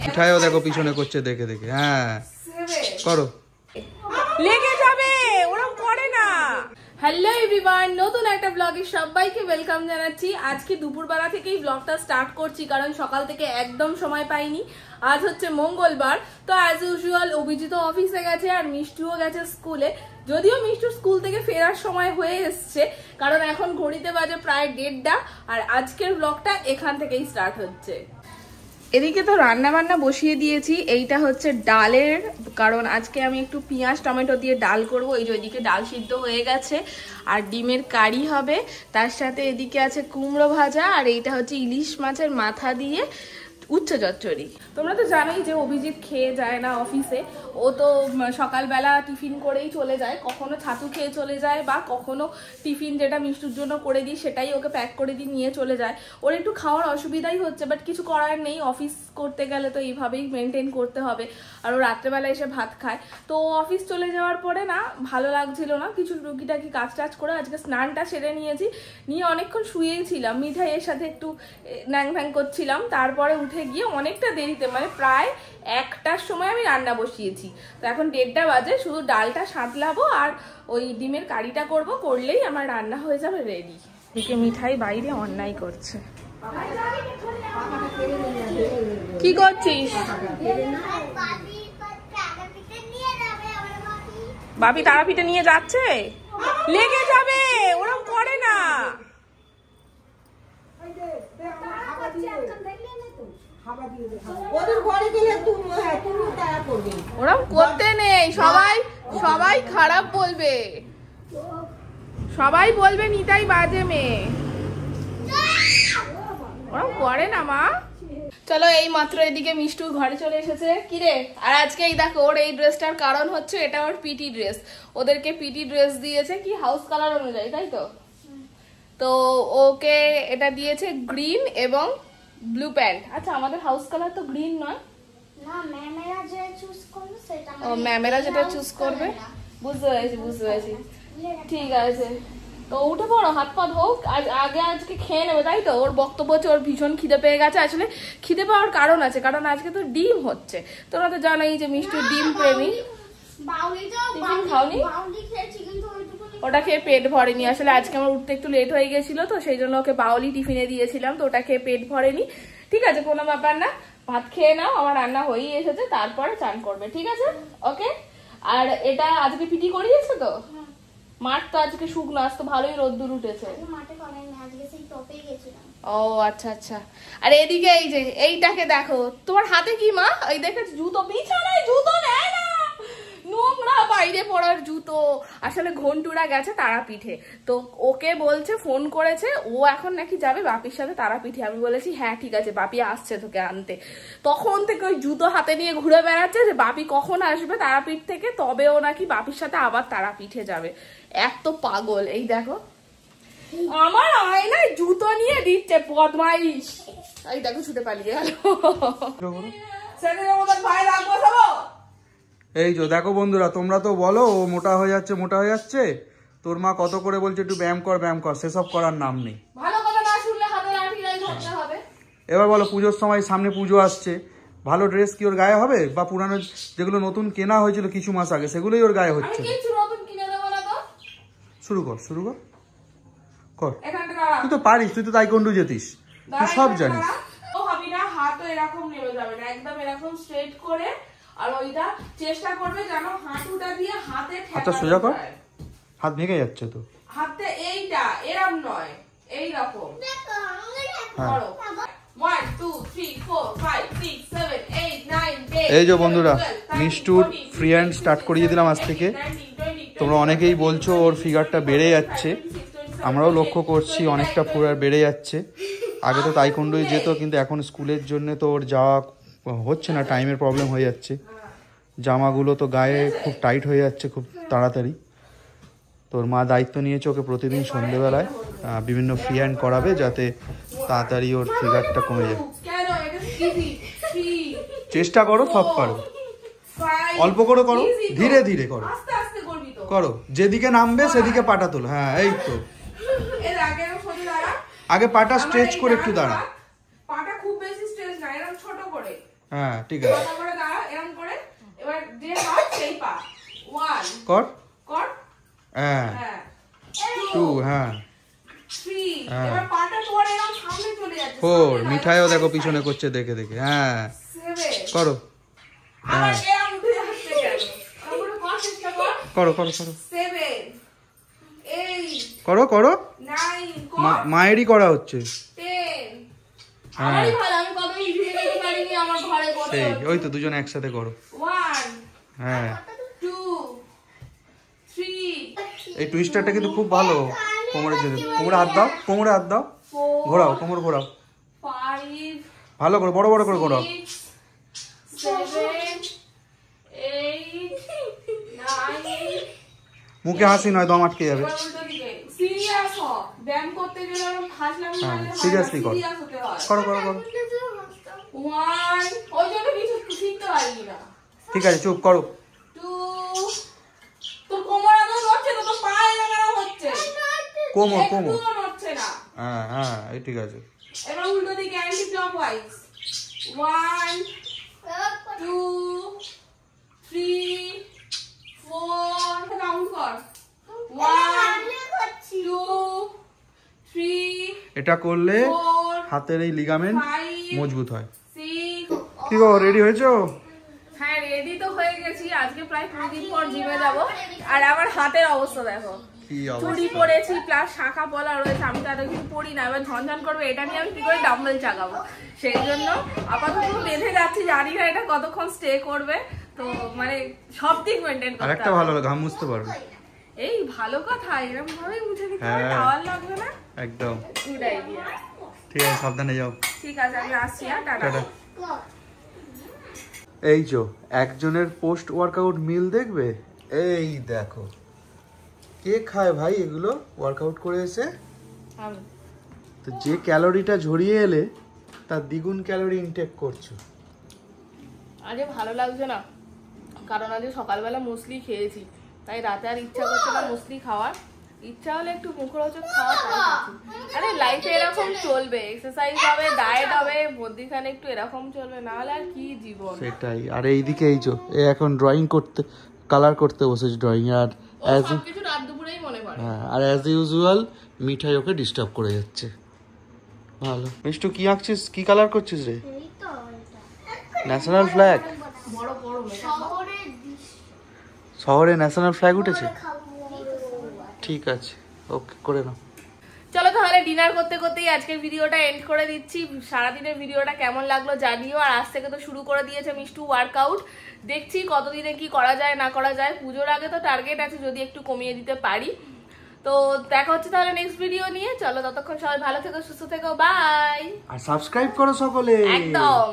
মিঠাইও দেখো পিছনে করছে দেখে দেখে। হ্যাঁ করো, লেগে যাবে, ওরকম করে না। হ্যালো এভরিওয়ান, নতুন একটা ব্লগে সবাইকে ওয়েলকাম জানাচ্ছি। আজকে দুপুরবেলা থেকেই ব্লগটা স্টার্ট করছি, কারণ সকাল থেকে একদম সময় পাইনি। আজ হচ্ছে মঙ্গলবার, তো অ্যাজ ইউজুয়াল অভিজিৎ অফিসে গেছে আর মিষ্টুও গেছে স্কুলে। যদিও মিষ্টুর স্কুল থেকে ফেরার সময় হয়ে এসছে, কারণ এখন ঘড়িতে বাজে প্রায় 1:30, আর আজকের ব্লগটা এখান থেকেই স্টার্ট হচ্ছে। এদিকে তো রান্না বান্না বসিয়ে দিয়েছি। এইটা হচ্ছে ডালের, কারণ আজকে আমি একটু পেঁয়াজ টমেটো দিয়ে ডাল করব। এই যে ওইদিকে ডাল সিদ্ধ হয়ে গেছে, আর ডিমের কারি হবে। তার সাথে এদিকে আছে কুমড়ো ভাজা, আর এইটা হচ্ছে ইলিশ মাছের মাথা দিয়ে উচ্চ চচ্চড়ি। তোমরা তো জানোই যে অভিজিৎ খেয়ে যায় না অফিসে। ও তো সকালবেলা টিফিন করেই চলে যায়, কখনো ছাতু খেয়ে চলে যায়, বা কখনো টিফিন যেটা মিষ্টুর জন্য করে দিই সেটাই ওকে প্যাক করে দিয়ে নিয়ে চলে যায়। ওর একটু খাওয়ার অসুবিধাই হচ্ছে, বাট কিছু করার নেই, অফিস করতে গেলে তো এইভাবেই মেনটেন করতে হবে। আর ও রাত্রেবেলা এসে ভাত খায়। তো অফিস চলে যাওয়ার পরে না ভালো লাগছিল না, কিছু টুকিটাকি কাজ টাজ করে আজকে স্নানটা সেরে নিয়েছি, নিয়ে অনেকক্ষণ শুয়েই ছিলাম, মিঠাইয়ের সাথে একটু ন্যাং ফ্যাং করছিলাম। তারপরে উঠে গিয়ে অনেকটা দেরিতে, মানে প্রায় 1টার সময় আমি রান্না বসিয়েছি। তো এখন 1:30 বাজে, শুধু ডালটা সাঁতলাবো আর ওই ডিমের কারিটা করব, করলেই আমার রান্না হয়ে যাবে রেডি। এদিকে মিঠাই বাইরে অন্যায় করছে। কি করছিস? বাপি তারাপীঠে নিয়ে যাচ্ছে, লেগে যাবে, ওরকম করে না। ওরকম করতে নেই, সবাই খারাপ বলবে, সবাই বলবে নিতাই বাজে মেয়ে। ওরকম করে না মা। চলো, এই মাত্র এদিকে মিষ্টু ঘরে চলে এসেছে। কিরে, আর আজকে এই দেখো ওর এই ড্রেসটার কারণ হচ্ছে এটা ওর পিটি ড্রেস। ওদেরকে পিটি ড্রেস দিয়েছে কি হাউস কালার অনুযায়ী, তাই তো? তো ওকে এটা দিয়েছে গ্রিন এবং ব্লু প্যান্ট। আচ্ছা, আমাদের হাউস কালার তো গ্রিন নয় না, ম্যামেরা যে চুজ করবে সেটা। ও, ম্যামেরা যেটা চুজ করবে, বুঝতে পেরেছি। ঠিক আছে, তো উঠে পড়ো, হাত পা ধোক, আজকে খেয়ে নেবে, তাই তো? ওর বক্তব্য হচ্ছে ওর ভীষণ খিদে পেয়ে গেছে। আসলে খিদে পাওয়ার কারণ আছে, কারণ আজকে তো ডিম হচ্ছে। তোমরা তো জানোই যে মিষ্টির ডিম প্রেমী। টিফিন খাওনি? ওটা খেয়ে পেট ভরেনি। আসলে আজকে আমার উঠতে একটু লেট হয়ে গেছিল, তো সেই জন্য ওকে বাউলি টিফিনে দিয়েছিলাম, তো ওটা খেয়ে পেট ভরেনি। ঠিক আছে, কোনো ব্যাপার না, ভাত খেয়ে নাও, আমার রান্না হয়েই এসেছে, তারপরে চান করবে, ঠিক আছে? ওকে। আর এটা আজকে পিটি করিয়েছে তো? মাঠ তো আজকে শুকনো, আজ তো ভালোই রোদ্দুর উঠেছে। ও আচ্ছা। আর এদিকে এই যে এইটাকে দেখো, তোমার হাতে কি মা? এই দেখে জুতো, বিছানায় জুতো নেয় না, নোংরা বাইরে পড়ার জুতো। আসলে ঘন্টুরা গেছে তারাপীঠে, তো ওকে বলছে, ফোন করেছে, ও এখন নাকি যাবে বাপির সাথে তারাপীঠে। আমি বলেছি হ্যাঁ ঠিক আছে, বাপি আসছে তোকে আনতে। তখন থেকে ওই জুতো হাতে নিয়ে ঘুরে বেড়াচ্ছে যে বাপি কখন আসবে তারাপীঠ থেকে, তবে ও নাকি বাপির সাথে আবার তারাপীঠে যাবে। এত পাগল। এই দেখো আমার আয়নায় জুতো নিয়ে দিচ্ছে, বদমাইশ। এই দেখো ছুটে পালিয়ে গেল। এই যে দেখো বন্ধুরা, তোমরা তো বলো ও মোটা হয়ে যাচ্ছে। তোর মা কত করে বলছে একটু ব্যায়াম কর, সেসব করার নাম নেই। এবার বলো, পুজোর সময় সামনে পুজো আসছে, ভালো ড্রেস কি ওর গায়ে হবে? বা পুরানো যেগুলো নতুন কেনা হয়েছিল কিছু মাস আগে, সেগুলোই ওর গায়ে হচ্ছে। শুরু কর। তুই তো পারিস, তুই তো তাইকোন্ডু যেতিস, তুই সব জানিস। হাতও এরকম নেমে যাবে না, একদম এরকম স্ট্রেট করে, আর ওইটা চেষ্টা করবে যেন হাঁটুটা দিয়ে হাতে আচ্ছা সোজা কর, হাত ভেঙে যাচ্ছে তো। হাতে এইটা এরকম নয়, এইরকম করো। 1 2 3 4 5 6 7 8 9 10। এই যে বন্ধুরা, মিষ্টুর ফ্রি হ্যান্ড স্টার্ট করিয়ে দিলাম আজ থেকে। তোমরা অনেকেই বলছো ওর ফিগারটা বেড়ে যাচ্ছে, আমরাও লক্ষ্য করছি অনেকটা পুরো বেড়ে যাচ্ছে। আগে তো তাইকোন্ডোই যেত, কিন্তু এখন স্কুলের জন্য তো ওর যাওয়া হচ্ছে না, টাইমের প্রবলেম হয়ে যাচ্ছে। জামাগুলো তো গায়ে খুব টাইট হয়ে যাচ্ছে খুব তাড়াতাড়ি। তোর মা দায়িত্ব নিয়েছে ওকে প্রতিদিন সন্ধ্যেবেলায় বিভিন্ন ফ্রি হ্যান্ড করাবে, যাতে তাড়াতাড়ি ওর ফিগারটা কমে যায়। চেষ্টা করো, সব পারো, অল্প করে করো, ধীরে ধীরে করো, করো, যেদিকে নামবে সেদিকে পাটা তোলো। হ্যাঁ এই তো, আগে পাটা স্ট্রেচ করে একটু দাঁড়া। পাটা খুব বেশি স্ট্রেচ না, এরকম ছোট করে। হ্যাঁ ঠিক আছে, ছোট করে দাঁড়া এরকম করে। এবার যে হাত সেই পা। 1 কর কর। হ্যাঁ, হ্যাঁ 2 হ্যাঁ, 3 হ্যাঁ। এবার পাটা তোর এরকম সামনে চলে যাচ্ছে। 4 মিঠাইও দেখো পিছনে করছে দেখে দেখে। হ্যাঁ 7 করো, আবার হ্যাঁ এরকম উঠে যাচ্ছে কেন? আমরা কর চেষ্টা কর। করো করো করো 7 8 করো করো 9 কর। মায়েরই করা হচ্ছে। 10 হ্যাঁ। আমারই ভালো, আমি কত ইজি করতে পারিনি আমার ঘরে করতে। সেই ওই তো দুজনে একসাথে করো। 1 হ্যাঁ 2 3 এই টুইস্টারটা কিন্তু খুব ভালো কোমরের জন্য। কোমরে হাত দাও, কোমরে হাত দাও, 4 ঘোরাও কোমর ঘোরাও 5 ভালো করে, বড় বড় করে ঘোরাও। 7 8 9 মুখে হাসি নয়, দম আটকে যাবে। সিরিয়াস হ, ব্যায়াম করতে গেলে ওরকম হাসলাম হ্যাঁ, মানে seriously কর। সিরিয়াস হতে হয়। করো করো করো 1 ওই জন্য কিছু শিখতে পারবি না। ঠিক আছে চুপ করো। 2 তোর কোমর আদৌ নড়ছে তো, তোর পা এলাকাও হচ্ছে। কোমর কোমর একটুও নড়ছে না। হ্যাঁ হ্যাঁ এই ঠিক আছে। এবার উল্টো দিকে অ্যান্টি ক্লকওয়াইজ 1 2 3 4 কাউন্ট কর 1 2 3 এটা করলে 4 হাতের এই লিগামেন্ট 5 মজবুত হয়। 6 কি গো রেডি হয়েছো? হ্যাঁ রেডি তো হয়ে গেছি। আজকে প্রায় 2 দিন পর জিমে যাব। আর আমার হাতের অবস্থা দেখো, কি চুড়ি অবস্থা? পরেছি প্লাস শাখা পলা রয়েছে। আমি তো এত কিছু পরি না, এবার ঝনঝন করবে এটা নিয়ে আমি কি করে ডাম্বেল চাগাবো। সেই জন্য আপাতত বেঁধে যাচ্ছি, জানি না এটা কতক্ষণ স্টে করবে। তো মানে সব দিক মেনটেন আর করতে একটা হবে। ভালো ঘাম মুছতে পারবে। এই ভালো কথা, এরকম ভাবে মুছে দিতে হবে, হ্যাঁ। টাওয়াল লাগবে না। একদম গুড আইডিয়া। ঠিক আছে, সাবধানে যাও। ঠিক আছে আমি আসছি। হ্যাঁ টাটা। টাটা। এই যে একজনের পোস্ট ওয়ার্কআউট মিল দেখবে, এই দেখো কে খায় ভাই এগুলো ওয়ার্কআউট করে এসে। আমি তো যে ক্যালোরিটা ঝরিয়ে এলে তার দ্বিগুণ ক্যালোরি ইনটেক করছো। আজকে ভালো লাগছে না, কারণ আজকে সকালবেলা মুসলি খেয়েছি, তাই রাতে আর ইচ্ছা করছে না মুসলি খাওয়ার। ইচ্ছা হলে একটু মুখরোচক খাওয়া তাই খাচ্ছি। আরে লাইফে এরকম চলবে, এক্সারসাইজ হবে, ডায়েট হবে, মধ্যিখানে একটু এরকম চলবে, না হলে আর কি জীবন। সেটাই। আর এইদিকে এই যে এ এখন ড্রয়িং করতে, কালার করতে বসেছে ড্রয়িং। আর ও সবকিছু রাত দুপুরেই মনে পড়ে। হ্যাঁ আর অ্যাজ ইউজুয়াল মিঠাই ওকে ডিস্টার্ব করে যাচ্ছে। ভালো। মিষ্টু কি আঁকছিস, কি কালার করছিস রে? এই তো এটা ন্যাশনাল ফ্ল্যাগ। বড় বড় শহরের দৃশ্য শহরে ন্যাশনাল ফ্ল্যাগ উঠেছে। খাবো। ঠিক আছে, ওকে করে নাও। চলো তাহলে ডিনার করতে করতেই আজকের ভিডিওটা এন্ড করে দিচ্ছি। সারাদিনের ভিডিওটা কেমন লাগলো জানিও। আর আজ থেকে তো শুরু করে দিয়েছে মিষ্টু ওয়ার্কআউট। দেখছি কতদিনে কি করা যায় না করা যায়। পুজোর আগে তো টার্গেট আছে যদি একটু কমিয়ে দিতে পারি। তো দেখা হচ্ছে তাহলে নেক্সট ভিডিও নিয়ে। চলো ততক্ষণ সবাই ভালো থেকো, সুস্থ থেকো, বাই। আর সাবস্ক্রাইব করো সকলে। একদম।